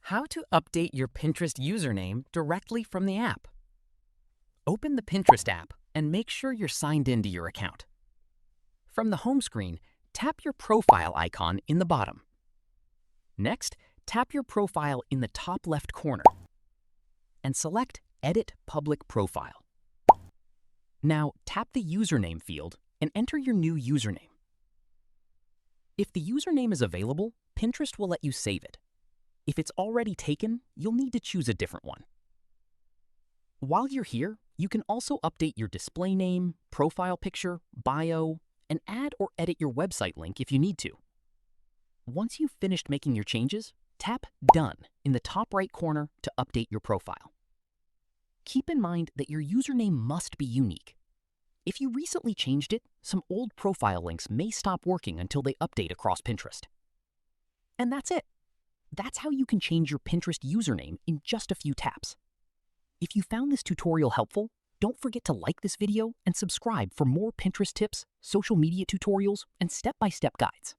How to update your Pinterest username directly from the app. Open the Pinterest app and make sure you're signed into your account. From the home screen, tap your profile icon in the bottom. Next, tap your profile in the top left corner and select Edit Public Profile. Now, tap the username field and enter your new username. If the username is available, Pinterest will let you save it. If it's already taken, you'll need to choose a different one. While you're here, you can also update your display name, profile picture, bio, and add or edit your website link if you need to. Once you've finished making your changes, tap Done in the top right corner to update your profile. Keep in mind that your username must be unique. If you recently changed it, some old profile links may stop working until they update across Pinterest. And that's it. That's how you can change your Pinterest username in just a few taps. If you found this tutorial helpful, don't forget to like this video and subscribe for more Pinterest tips, social media tutorials, and step-by-step guides.